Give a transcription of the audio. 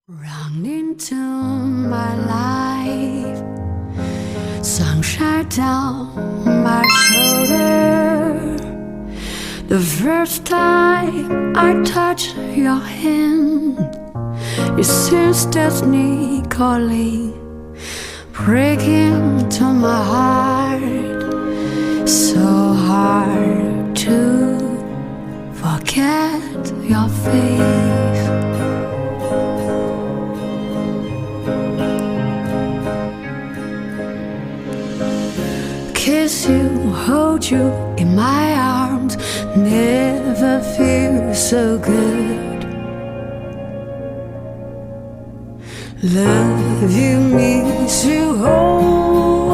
Run into my life, sunshine down my shoulder. The first time I touch your hand, it seems destiny calling, breaking to my heart. So hard to forget your face. Kiss you, hold you in my arms, never feel so good. Love you, miss you, hold